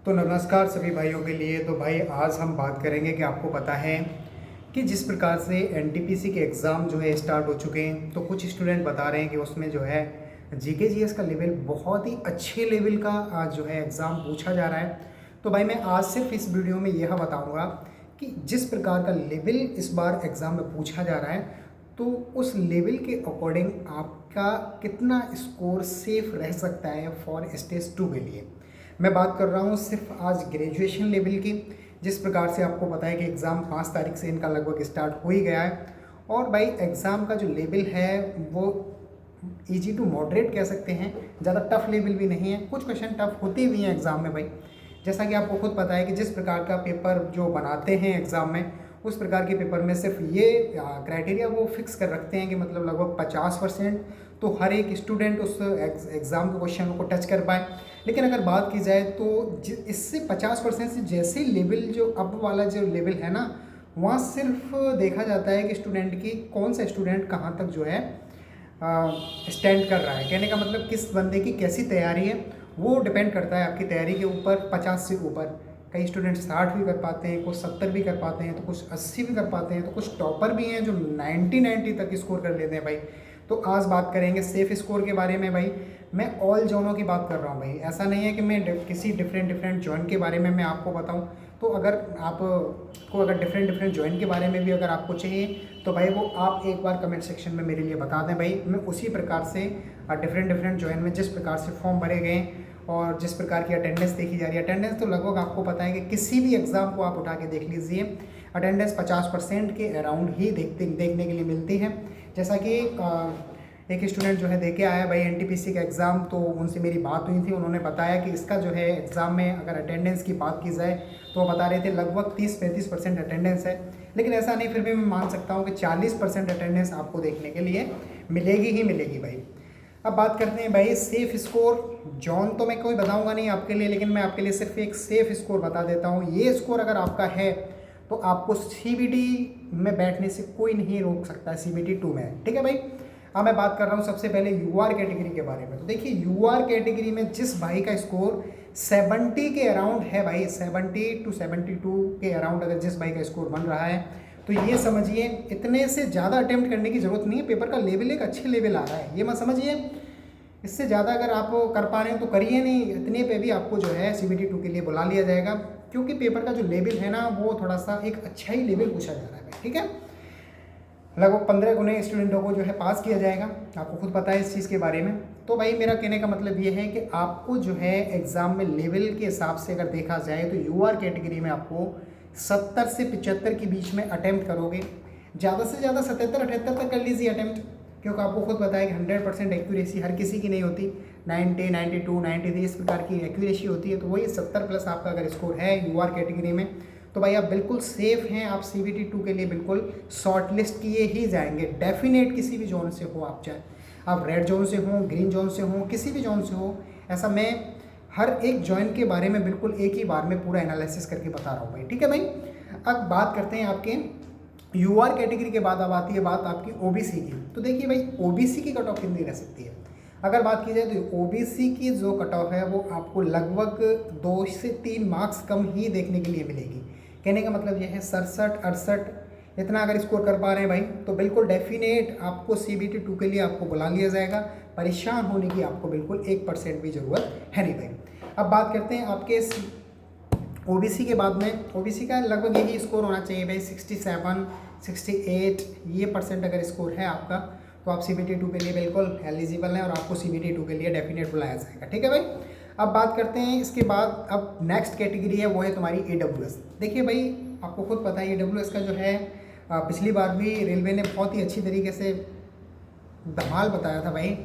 तो नमस्कार सभी भाइयों के लिए। तो भाई आज हम बात करेंगे कि आपको पता है कि जिस प्रकार से एनटीपीसी के एग्ज़ाम जो है स्टार्ट हो चुके हैं, तो कुछ स्टूडेंट बता रहे हैं कि उसमें जो है जीके जीएस का लेवल बहुत ही अच्छे लेवल का आज जो है एग्ज़ाम पूछा जा रहा है। तो भाई मैं आज सिर्फ इस वीडियो में यह बताऊँगा कि जिस प्रकार का लेवल इस बार एग्ज़ाम में पूछा जा रहा है, तो उस लेवल के अकॉर्डिंग आपका कितना स्कोर सेफ रह सकता है फॉर स्टेज 2 के लिए। मैं बात कर रहा हूँ सिर्फ आज ग्रेजुएशन लेवल की। जिस प्रकार से आपको पता है कि एग्ज़ाम 5 तारीख से इनका लगभग स्टार्ट हो ही गया है, और भाई एग्ज़ाम का जो लेवल है वो इजी टू मॉडरेट कह सकते हैं, ज़्यादा टफ लेवल भी नहीं है। कुछ क्वेश्चन टफ होते भी हैं एग्ज़ाम में भाई, जैसा कि आपको खुद पता है कि जिस प्रकार का पेपर जो बनाते हैं एग्ज़ाम में, उस प्रकार के पेपर में सिर्फ ये क्राइटेरिया वो फिक्स कर रखते हैं कि मतलब लगभग 50% तो हर एक स्टूडेंट उस एग्ज़ाम के क्वेश्चन को टच कर पाए। लेकिन अगर बात की जाए तो इससे 50% से जैसे लेवल जो अब वाला जो लेवल है ना, वहाँ सिर्फ देखा जाता है कि स्टूडेंट की कौन सा स्टूडेंट कहाँ तक जो है स्टैंड कर रहा है। कहने का मतलब किस बंदे की कैसी तैयारी है, वो डिपेंड करता है आपकी तैयारी के ऊपर। 50 से ऊपर कई स्टूडेंट 60 भी कर पाते हैं, कुछ 70 भी कर पाते हैं, तो कुछ 80 भी कर पाते हैं, तो कुछ टॉपर भी हैं जो 90 तक स्कोर कर लेते हैं भाई। तो आज बात करेंगे सेफ स्कोर के बारे में भाई। मैं ऑल जोनों की बात कर रहा हूँ भाई, ऐसा नहीं है कि मैं किसी डिफरेंट जोन के बारे में मैं आपको बताऊँ। तो अगर आपको अगर डिफरेंट जोन के बारे में भी अगर आपको चाहिए तो भाई वो आप एक बार कमेंट सेक्शन में मेरे लिए बता दें भाई। मैं उसी प्रकार से डिफरेंट जोन में जिस प्रकार से फॉर्म भरे गए और जिस प्रकार की अटेंडेंस देखी जा रही है, अटेंडेंस तो लगभग आपको पता है कि किसी भी एग्ज़ाम को आप उठा के देख लीजिए, अटेंडेंस 50% के अराउंड ही देखने के लिए मिलती है। जैसा कि एक स्टूडेंट जो है दे के आया भाई एनटीपीसी का एग्ज़ाम, तो उनसे मेरी बात हुई थी, उन्होंने बताया कि इसका जो है एग्ज़ाम में अगर अटेंडेंस की बात की जाए तो वो बता रहे थे लगभग 30-35% अटेंडेंस है। लेकिन ऐसा नहीं, फिर भी मैं मान सकता हूँ कि 40% अटेंडेंस आपको देखने के लिए मिलेगी ही मिलेगी भाई। अब बात करते हैं भाई सेफ़ स्कोर। जॉन तो मैं कोई बताऊंगा नहीं आपके लिए, लेकिन मैं आपके लिए सिर्फ एक सेफ़ स्कोर बता देता हूँ। ये स्कोर अगर आपका है तो आपको सीबीटी में बैठने से कोई नहीं रोक सकता, सीबीटी 2 में, ठीक है भाई। अब मैं बात कर रहा हूँ सबसे पहले यूआर कैटेगरी के बारे में। तो देखिए यूआर कैटेगरी में जिस भाई का स्कोर 70 के अराउंड है भाई, 70 to 72 के अराउंड अगर जिस भाई का स्कोर बन रहा है, तो ये समझिए इतने से ज़्यादा अटेम्प्ट करने की ज़रूरत नहीं है। पेपर का लेवल एक अच्छे लेवल आ रहा है, ये मत समझिए इससे ज़्यादा अगर आप कर पा रहे हैं तो करिए नहीं। इतने पे भी आपको जो है सीबीटी 2 के लिए बुला लिया जाएगा, क्योंकि पेपर का जो लेवल है ना वो थोड़ा सा एक अच्छा ही लेवल पूछा जा रहा है, ठीक है। लगभग 15 गुने स्टूडेंटों को जो है पास किया जाएगा, आपको खुद पता है इस चीज़ के बारे में। तो भाई मेरा कहने का मतलब ये है कि आपको जो है एग्ज़ाम में लेवल के हिसाब से अगर देखा जाए तो यूआर कैटेगरी में आपको 70 से 75 के बीच में अटैम्प्ट करोगे, ज़्यादा से ज़्यादा 77-78 तक कर लीजिए अटैम्प्ट, क्योंकि आपको खुद पता है कि 100% एक्यूरेसी हर किसी की नहीं होती। 90, 92, 93 इस प्रकार की एक्यूरेसी होती है। तो वही 70+ आपका अगर स्कोर है यूआर कैटेगरी में, तो भाई आप बिल्कुल सेफ़ हैं। आप सीबीटी 2 के लिए बिल्कुल शॉर्ट लिस्ट किए ही जाएंगे डेफिनेट। किसी भी जोन से हो आप, चाहे आप रेड जोन से हो, ग्रीन जोन से हो, किसी भी जोन से हो, ऐसा मैं हर एक जोन के बारे में बिल्कुल एक ही बार में पूरा एनालिसिस करके बता रहा हूँ भाई, ठीक है भाई। अब बात करते हैं आपके यूआर कैटेगरी के बाद। अब आती है बात आपकी ओबीसी की। तो देखिए भाई ओबीसी की कट ऑफ कितनी रह सकती है। अगर बात की जाए तो ओबीसी की जो कट ऑफ है वो आपको लगभग 2 से 3 मार्क्स कम ही देखने के लिए मिलेगी। कहने का मतलब ये है 67-68 इतना अगर स्कोर कर पा रहे हैं भाई, तो बिल्कुल डेफिनेट आपको सीबीटी 2 के लिए आपको बुला लिया जाएगा। परेशान होने की आपको बिल्कुल 1% भी ज़रूरत है नहीं भाई। अब बात करते हैं आपके ओबीसी के बाद में। ओबीसी का लगभग यही स्कोर होना चाहिए भाई, 67-68 ये % अगर स्कोर है आपका, तो आप सीबीटी 2 के लिए बिल्कुल एलिजिबल हैं और आपको सीबीटी 2 के लिए डेफिनेट बुलाया जाएगा, ठीक है भाई। अब बात करते हैं इसके बाद, अब नेक्स्ट कैटेगरी है वो है तुम्हारी ईडब्ल्यूएस। देखिए भाई आपको खुद पता है ईडब्ल्यूएस का जो है पिछली बार भी रेलवे ने बहुत ही अच्छी तरीके से धमाल बताया था भाई।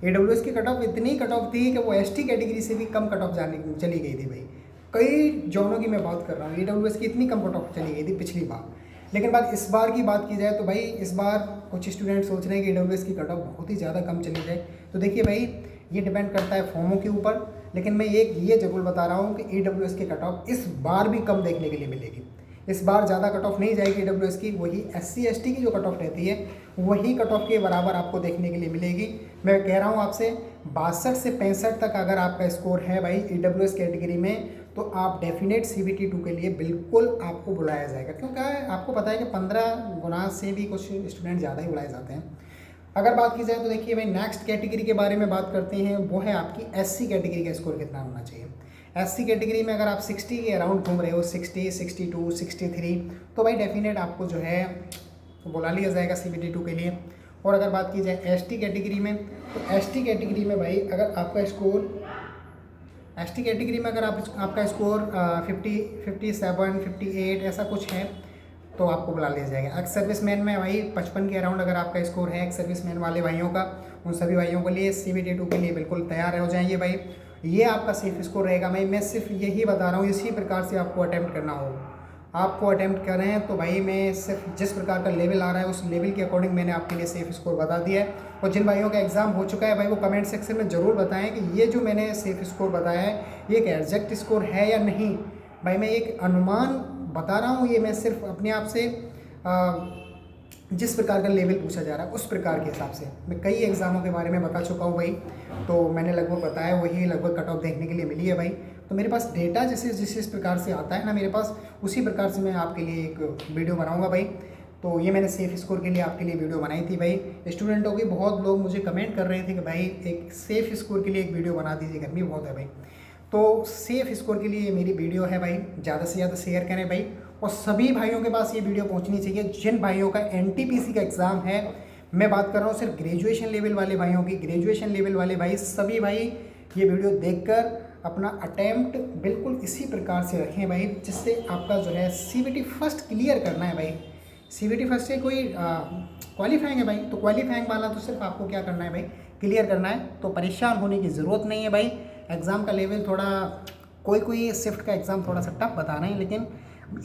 ईडब्ल्यूएस की कट ऑफ इतनी कट ऑफ थी कि वो एसटी कैटेगरी से भी कम कट ऑफ चली गई थी भाई। कई जोनों की मैं बात कर रहा हूँ, ईडब्ल्यूएस की इतनी कम कट ऑफ चली गई थी पिछली बार। लेकिन बात इस बार की बात की जाए तो भाई इस बार कुछ स्टूडेंट सोच रहे हैं कि ईडब्ल्यूएस की कट ऑफ बहुत ही ज़्यादा कम चली जाए। तो देखिए भाई ये डिपेंड करता है फॉर्मों के ऊपर, लेकिन मैं ये ज़रूर बता रहा हूँ कि ईडब्ल्यूएस की कट ऑफ इस बार भी कम देखने के लिए मिलेगी। इस बार ज़्यादा कट ऑफ नहीं जाएगी ईडब्ल्यूएस की, वही एससी एसटी की जो कट ऑफ रहती है वही कट ऑफ के बराबर आपको देखने के लिए मिलेगी। मैं कह रहा हूँ आपसे 62 से 65 तक अगर आपका स्कोर है भाई ईडब्ल्यूएस कैटेगरी में, तो आप डेफिनेट CBT 2 के लिए बिल्कुल आपको बुलाया जाएगा, क्योंकि आपको पता है कि 15 गुना से भी कुछ स्टूडेंट ज़्यादा ही बुलाए जाते हैं। अगर बात की जाए तो देखिए भाई नेक्स्ट कैटेगरी के बारे में बात करते हैं, वो है आपकी SC कैटेगरी का स्कोर कितना होना चाहिए। SC कैटेगरी में अगर आप 60 के अराउंड घूम रहे हो, 60, 62, 63, तो भाई डेफिनेट आपको जो है बुला लिया जाएगा CBT 2 के लिए। और अगर बात की जाए ST कैटेगरी में, तो ST कैटेगरी में भाई अगर आपका स्कोर ST कैटेगरी में अगर आपका स्कोर 50, 57, 58 ऐसा कुछ है तो आपको बुला लिया जाएगा। एक्स सर्विसमैन में भाई 55 के अराउंड अगर आपका स्कोर है एक्स सर्विसमैन वाले भाइयों का, उन सभी भाइयों के लिए CBT 2 के लिए बिल्कुल तैयार हो जाएंगे भाई। ये आपका सेफ स्कोर रहेगा भाई। मैं सिर्फ यही बता रहा हूँ, इसी प्रकार से आपको अटैम्प्ट करना हो। आपको अटैम्प्ट कर रहे हैं तो भाई मैं सिर्फ जिस प्रकार का लेवल आ रहा है उस लेवल के अकॉर्डिंग मैंने आपके लिए सेफ स्कोर बता दिया है। और जिन भाइयों का एग्ज़ाम हो चुका है भाई वो कमेंट सेक्शन में ज़रूर बताएं कि ये जो मैंने सेफ स्कोर बताया है ये एक एग्जैक्ट स्कोर है या नहीं। भाई मैं एक अनुमान बता रहा हूँ, ये मैं सिर्फ अपने आप से जिस प्रकार का लेवल पूछा जा रहा है उस प्रकार के हिसाब से मैं कई एग्ज़ामों के बारे में बता चुका हूँ भाई। तो मैंने लगभग बताया वही लगभग कट ऑफ देखने के लिए मिली है भाई। तो मेरे पास डेटा जिस प्रकार से आता है ना मेरे पास, उसी प्रकार से मैं आपके लिए एक वीडियो बनाऊंगा भाई। तो ये मैंने सेफ स्कोर के लिए आपके लिए वीडियो बनाई थी भाई। स्टूडेंटों के बहुत लोग मुझे कमेंट कर रहे थे कि भाई एक सेफ स्कोर के लिए एक वीडियो बना दीजिए, गर्मी बहुत है भाई। तो सेफ स्कोर के लिए मेरी वीडियो है भाई, ज़्यादा से ज़्यादा शेयर करें भाई। और सभी भाइयों के पास ये वीडियो पहुंचनी चाहिए जिन भाइयों का NTPC का एग्ज़ाम है। मैं बात कर रहा हूँ सिर्फ ग्रेजुएशन लेवल वाले भाइयों की। ग्रेजुएशन लेवल वाले भाई सभी भाई ये वीडियो देखकर अपना अटैम्प्ट बिल्कुल इसी प्रकार से रखें भाई, जिससे आपका जो है CBT फर्स्ट क्लियर करना है भाई। CBT फर्स्ट से कोई क्वालिफाइंग है भाई, तो क्वालिफाइंग वाला तो सिर्फ आपको क्या करना है भाई, क्लियर करना है। तो परेशान होने की ज़रूरत नहीं है भाई। एग्ज़ाम का लेवल थोड़ा कोई शिफ्ट का एग्ज़ाम थोड़ा सा टफ बता रहे हैं, लेकिन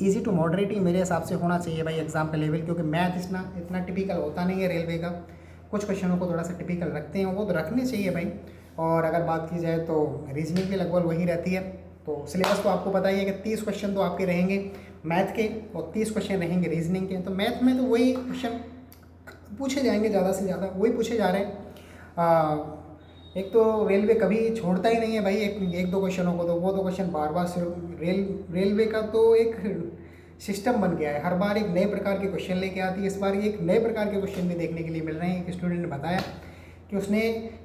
ईजी टू मॉडरेट ही मेरे हिसाब से होना चाहिए भाई एग्ज़ाम का लेवल, क्योंकि मैथ इतना टिपिकल होता नहीं है रेलवे का। कुछ क्वेश्चनों को थोड़ा सा टिपिकल रखते हैं, वो तो रखने चाहिए भाई। और अगर बात की जाए तो रीजनिंग भी लगभग वही रहती है। तो सिलेबस तो आपको पता ही है कि 30 क्वेश्चन तो आपके रहेंगे मैथ के और 30 क्वेश्चन रहेंगे रीजनिंग के। तो मैथ में तो वही क्वेश्चन पूछे जाएंगे, ज़्यादा से ज़्यादा वही पूछे जा रहे हैं। एक तो रेलवे कभी छोड़ता ही नहीं है भाई एक दो क्वेश्चनों को, तो वो दो क्वेश्चन बार बार रेलवे का तो एक सिस्टम बन गया है। हर बार एक नए प्रकार के क्वेश्चन लेके आती है। इस बार एक नए प्रकार के क्वेश्चन भी देखने के लिए मिल रहे हैं। एक स्टूडेंट ने बताया कि उसने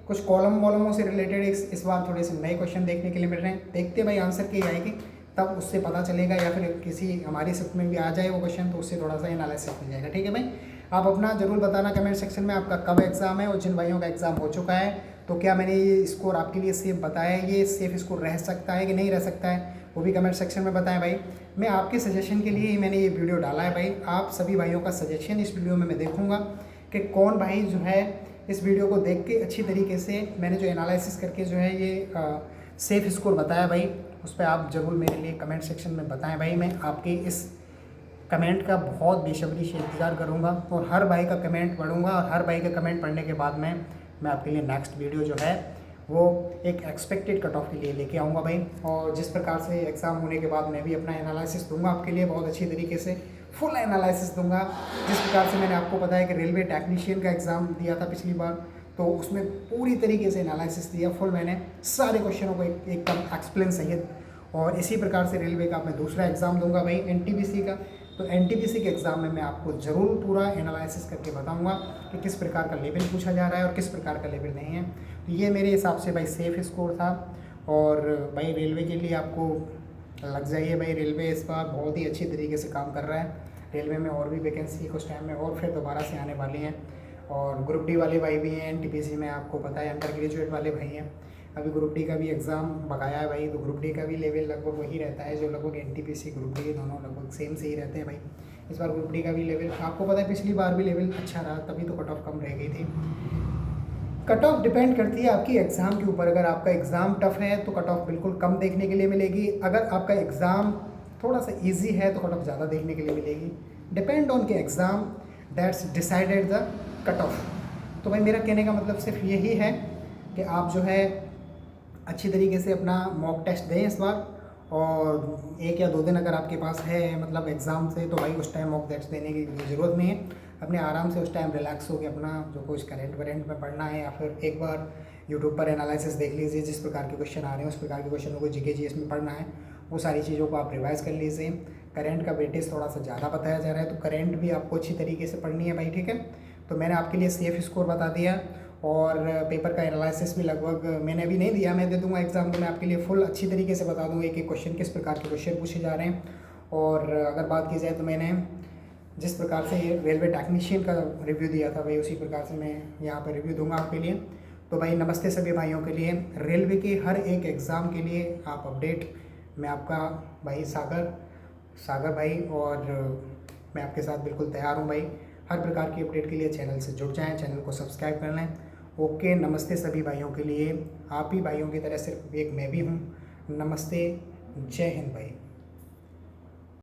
कुछ कॉलमों से रिलेटेड इस बार थोड़े से नए क्वेश्चन देखने के लिए मिल रहे हैं। देखते भाई आंसर की आएगी तब उससे पता चलेगा, या फिर किसी हमारी शिफ्ट में भी आ जाए वो क्वेश्चन तो उससे थोड़ा सा एनालिसिस मिल जाएगा। ठीक है भाई, आप अपना ज़रूर बताना कमेंट सेक्शन में आपका कब एग्ज़ाम है और जिन भाइयों का एग्ज़ाम हो चुका है तो क्या मैंने ये स्कोर आपके लिए सेफ बताया है, ये सेफ स्कोर रह सकता है कि नहीं रह सकता है, वो भी कमेंट सेक्शन में बताएं भाई। मैं आपके सजेशन के लिए ही मैंने ये वीडियो डाला है भाई। आप सभी भाइयों का सजेशन इस वीडियो में मैं देखूँगा कि कौन भाई जो है इस वीडियो को देख के अच्छी तरीके से मैंने जो एनालिसिस करके जो है ये सेफ स्कोर बताया भाई, उस पर आप ज़रूर मेरे लिए कमेंट सेक्शन में बताएं भाई। मैं आपके इस कमेंट का बहुत बेसब्री से इंतज़ार करूंगा और हर भाई का कमेंट पढ़ूंगा और हर भाई का कमेंट पढ़ने के बाद मैं आपके लिए नेक्स्ट वीडियो जो है वो एक एक्सपेक्टेड कट ऑफ के लिए लेके आऊँगा भाई। और जिस प्रकार से एग्ज़ाम होने के बाद मैं भी अपना एनालिसिस दूंगा आपके लिए, बहुत अच्छी तरीके से फुल एनालिसिस दूंगा। जिस प्रकार से मैंने आपको बताया कि रेलवे टेक्नीशियन का एग्ज़ाम दिया था पिछली बार, तो उसमें पूरी तरीके से एनालिसिस दिया फुल मैंने, सारे क्वेश्चनों को एकदम एक्सप्लेन सहित। और इसी प्रकार से रेलवे का मैं दूसरा एग्ज़ाम दूंगा भाई NTPC का। तो NTPC के एग्ज़ाम में मैं आपको ज़रूर पूरा एनालिसिस करके बताऊंगा कि किस प्रकार का लेवल पूछा जा रहा है और किस प्रकार का लेवल नहीं है। तो ये मेरे हिसाब से भाई सेफ स्कोर था। और भाई रेलवे के लिए आपको लग जाइए भाई, रेलवे इस बार बहुत ही अच्छी तरीके से काम कर रहा है। रेलवे में और भी वैकेंसी कुछ टाइम में और फिर दोबारा से आने वाली हैं। और ग्रुप D वाले भाई भी हैं NTPC में, आपको पता है अंडर ग्रेजुएट वाले भाई हैं। अभी ग्रुप D का भी एग्ज़ाम बकाया है भाई, तो ग्रुप D का भी लेवल लगभग वही रहता है जो लगभग NTPC ग्रुप D दोनों लगभग सेम से ही रहते हैं भाई। इस बार ग्रुप D का भी लेवल आपको पता है पिछली बार भी लेवल अच्छा रहा, तभी तो कट ऑफ कम रह गई थी। कट ऑफ डिपेंड करती है आपकी एग्ज़ाम के ऊपर। अगर आपका एग्ज़ाम टफ है तो कट ऑफ बिल्कुल कम देखने के लिए मिलेगी। अगर आपका एग्ज़ाम थोड़ा सा ईजी है तो कट ऑफ ज़्यादा देखने के लिए मिलेगी। डिपेंड ऑन के exam that's decided the cut off. तो भाई मेरा कहने का मतलब सिर्फ यही है कि आप जो है अच्छी तरीके से अपना मॉक टेस्ट दें इस बार। और 1 या 2 दिन अगर आपके पास है मतलब एग्ज़ाम से, तो भाई उस टाइम मॉक टेस्ट देने की ज़रूरत नहीं है। अपने आराम से उस टाइम रिलैक्स होकर अपना जो कुछ करेंट वरेंट में पढ़ना है, या फिर एक बार यूट्यूब पर एनालिसिस देख लीजिए जिस प्रकार के क्वेश्चन आ रहे हैं उस प्रकार के क्वेश्चनों को GK GS में पढ़ना है। वो सारी चीज़ों को आप रिवाइज़ कर लीजिए। करंट का वेटेज थोड़ा सा ज़्यादा बताया जा रहा है, तो करंट भी आपको अच्छी तरीके से पढ़नी है भाई, ठीक है। तो मैंने आपके लिए सेफ स्कोर बता दिया, और पेपर का एनालिसिस भी लगभग मैंने अभी नहीं दिया, मैं दे दूंगा एग्ज़ाम, तो मैं आपके लिए फुल अच्छी तरीके से बता दूंगा एक एक क्वेश्चन किस प्रकार के क्वेश्चन पूछे जा रहे हैं। और अगर बात की जाए तो मैंने जिस प्रकार से ये रेलवे टेक्नीशियन का रिव्यू दिया था भाई, उसी प्रकार से मैं यहाँ पर रिव्यू दूंगा आपके लिए। तो भाई नमस्ते सभी भाइयों के लिए, रेलवे के हर एक एग्ज़ाम के लिए आप अपडेट, मैं आपका भाई सागर भाई, और मैं आपके साथ बिल्कुल तैयार हूँ भाई। हर प्रकार की अपडेट के लिए चैनल से जुड़ जाएं, चैनल को सब्सक्राइब कर लें। ओके, नमस्ते सभी भाइयों के लिए, आप ही भाइयों की तरह सिर्फ एक मैं भी हूँ। नमस्ते, जय हिंद भाई।